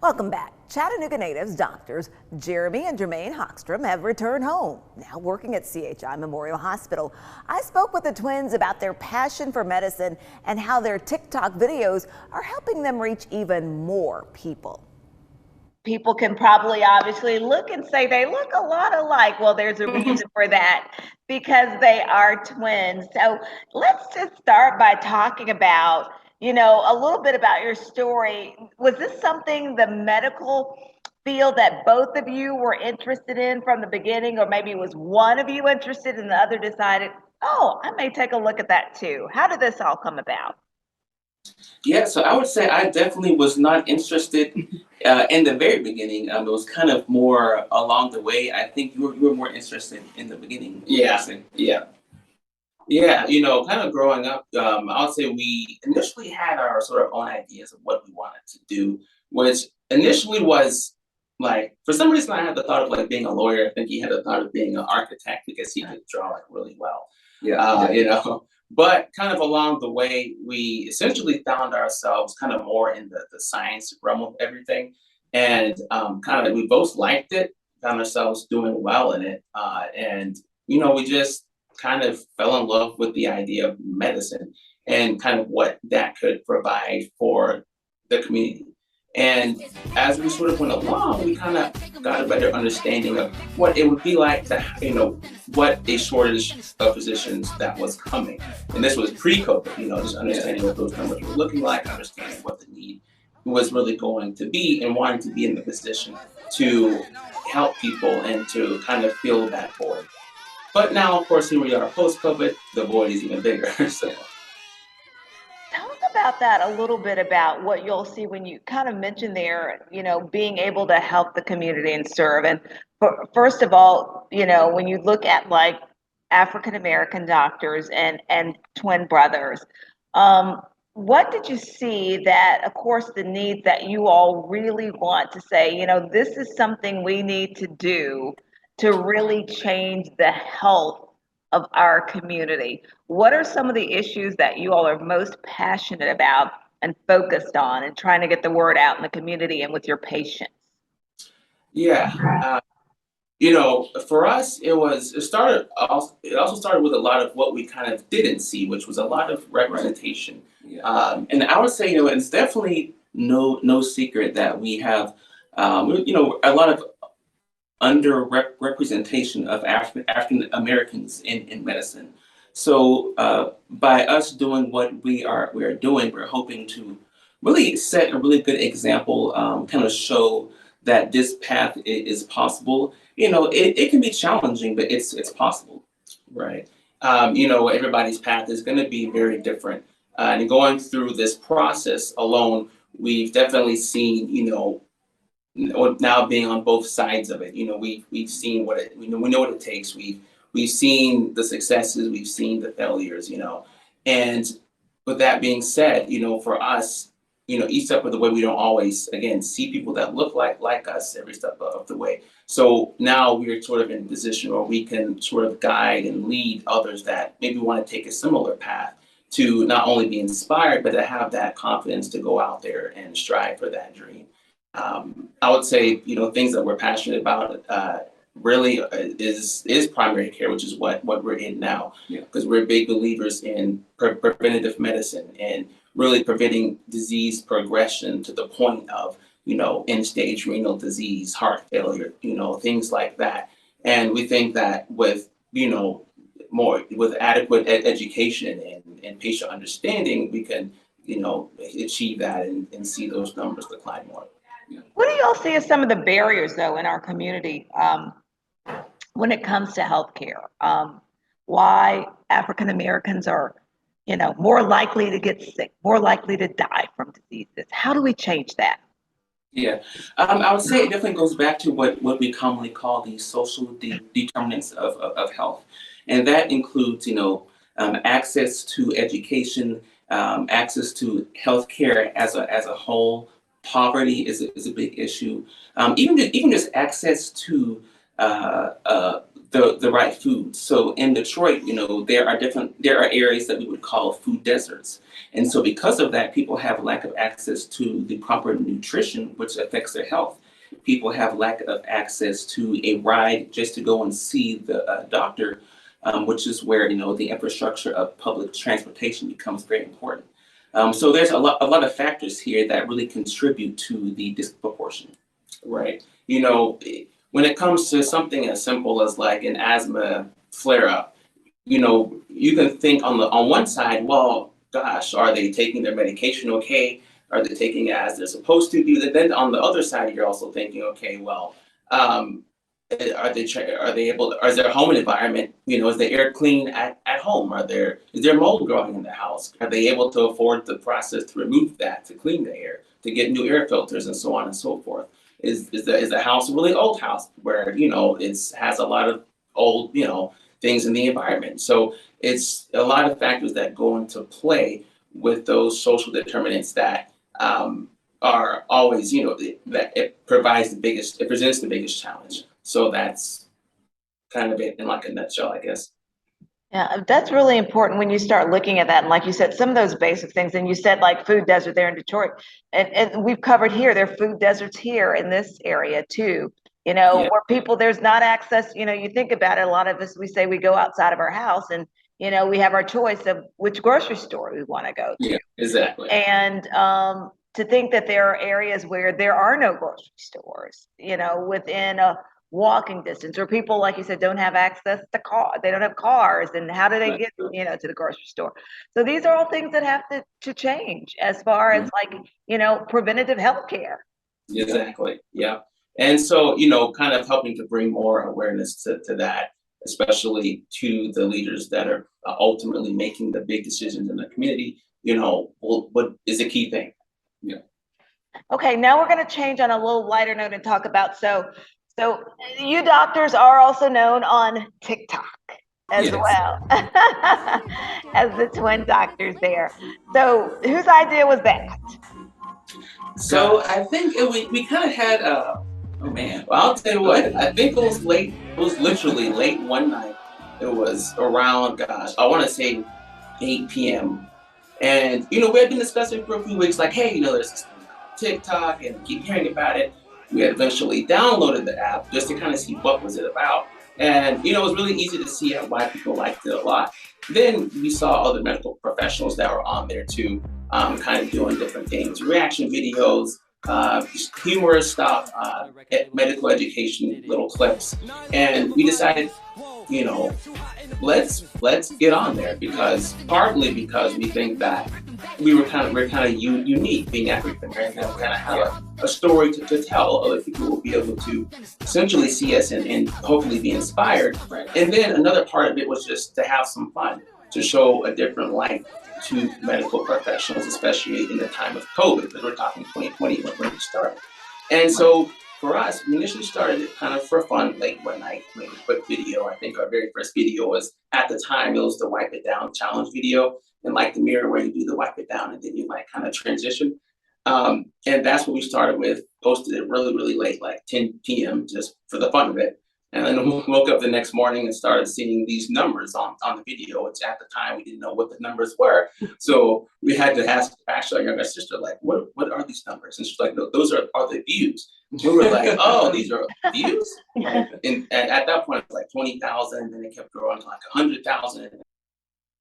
Welcome back. Chattanooga natives doctors Jeremy and Jermaine Hockstrom have returned home, now working at CHI Memorial Hospital. I spoke with the twins about their passion for medicine and how their TikTok videos are helping them reach even more people. People can probably obviously look and say they look a lot alike. Well, there's a reason for that because they are twins. So let's just start by talking about, a little bit about your story. Was this something, the medical field, that both of you were interested in from the beginning, or maybe was one of you interested and the other decided, oh, I may take a look at that too? How did this all come about? Yeah, so I would say I definitely was not interested in the very beginning. It was kind of more along the way. I think you were more interested in the beginning. Yeah, yeah, yeah. Kind of growing up, I would say we initially had our sort of own ideas of what we wanted to do, which initially was like, for some reason, I had the thought of like being a lawyer. I think he had the thought of being an architect because he could draw like really well. Yeah, But kind of along the way, we essentially found ourselves kind of more in the science realm of everything. And kind of we both liked it, found ourselves doing well in it. And we just kind of fell in love with the idea of medicine and kind of what that could provide for the community. And as we sort of went along, we kind of got a better understanding of what it would be like to, what a shortage of physicians that was coming. And this was pre-COVID, just understanding what those numbers were looking like, understanding what the need was really going to be, and wanting to be in the position to help people and to kind of fill that void. But now, of course, here we are post-COVID, the void is even bigger. So Talk about that a little bit, about what you'll see when you kind of mentioned there, being able to help the community and serve. And first of all, when you look at like African American doctors and twin brothers, what did you see that, of course, the needs that you all really want to say, this is something we need to do to really change the health of our community? What are some of the issues that you all are most passionate about and focused on and trying to get the word out in the community and with your patients? yeah, for us, it also started with a lot of what we kind of didn't see, which was a lot of representation. yeah. And I would say, it's definitely no secret that we have, a lot of representation of African Americans in medicine. So by us doing what we are doing, we're hoping to really set a really good example, kind of show that this path is possible. It can be challenging, but it's possible, right? Everybody's path is going to be very different, and going through this process alone, we've definitely seen, now being on both sides of it. We've seen we know what it takes. We've seen the successes, we've seen the failures. And with that being said, for us, each step of the way, we don't always, again, see people that look like us every step of the way. So now we're sort of in a position where we can sort of guide and lead others that maybe want to take a similar path, to not only be inspired, but to have that confidence to go out there and strive for that dream. I would say, things that we're passionate about, really is primary care, which is what we're in now. Yeah. Because we're big believers in preventative medicine and really preventing disease progression to the point of, end stage renal disease, heart failure, things like that. And we think that with, more with adequate education and patient understanding, we can, achieve that and see those numbers decline more. What do y'all see as some of the barriers, though, in our community when it comes to healthcare? Why African Americans are, more likely to get sick, more likely to die from diseases? How do we change that? Yeah, I would say it definitely goes back to what we commonly call the social determinants of health. And that includes, access to education, access to healthcare as a whole. Poverty is a big issue. Even just access to the right food. So in Detroit, there are areas that we would call food deserts. And so because of that, people have lack of access to the proper nutrition, which affects their health. People have lack of access to a ride just to go and see the doctor, which is where, the infrastructure of public transportation becomes very important. So there's a lot of factors here that really contribute to the disproportion. Right. When it comes to something as simple as like an asthma flare up, you can think on one side, well, gosh, are they taking their medication okay? Are they taking it as they're supposed to do? Then on the other side, you're also thinking, okay, well, are they able to, is their home environment, is the air clean at home? Is there mold growing in the house? Are they able to afford the process to remove that, to clean the air, to get new air filters and so on and so forth? Is the house a really old house where, it has a lot of old, things in the environment? So it's a lot of factors that go into play with those social determinants that are always, that it presents the biggest challenge. So that's kind of it in like a nutshell, I guess. Yeah, that's really important when you start looking at that. And like you said, some of those basic things, and you said like food desert there in Detroit, and we've covered here, there are food deserts here in this area too, Yeah. where people, there's not access, you think about it, a lot of us, we say we go outside of our house and, we have our choice of which grocery store we want to go to. Yeah, exactly. And to think that there are areas where there are no grocery stores, within a walking distance, or people, like you said, don't have access to they don't have cars, and how do they get, to the grocery store? So these are all things that have to change as far as like, preventative health care. Exactly. Yeah. And so, kind of helping to bring more awareness to that, especially to the leaders that are ultimately making the big decisions in the community, what is a key thing. Yeah. Okay, now we're going to change on a little lighter note and talk about, so you doctors are also known on TikTok as well as the twin doctors there. So whose idea was that? So I think we kind of had oh man, well, I'll tell you what, I think it was late. It was literally late one night. It was around, gosh, I want to say 8 p.m. And we had been discussing for a few weeks, like, hey, there's this thing called TikTok, and keep hearing about it. We had eventually downloaded the app just to kind of see what was it about. And it was really easy to see why people liked it a lot. Then we saw other medical professionals that were on there too, kind of doing different things, reaction videos, just humorous stuff, medical education, little clips. And we decided, let's get on there, partly because we think that we're kind of unique, being African American, and kind of have a story to tell. Other people will be able to essentially see us and hopefully be inspired. And then another part of it was just to have some fun, to show a different light to medical professionals, especially in the time of COVID, because we're talking 2020 when we started. And so for us, we initially started it kind of for fun, late one night, made a quick video. I think our very first video was, at the time, it was the Wipe It Down challenge video, and like the mirror where you do the wipe it down and then you like kind of transition. And that's what we started with, posted it really, really late, like 10 p.m. just for the fun of it. And then we woke up the next morning and started seeing these numbers on the video, which at the time we didn't know what the numbers were. So we had to ask actually our younger sister, like, what are these numbers? And she's like, no, those are the views. And we were like, oh, these are views? And at that point, it was like 20,000, and then it kept growing to like 100,000.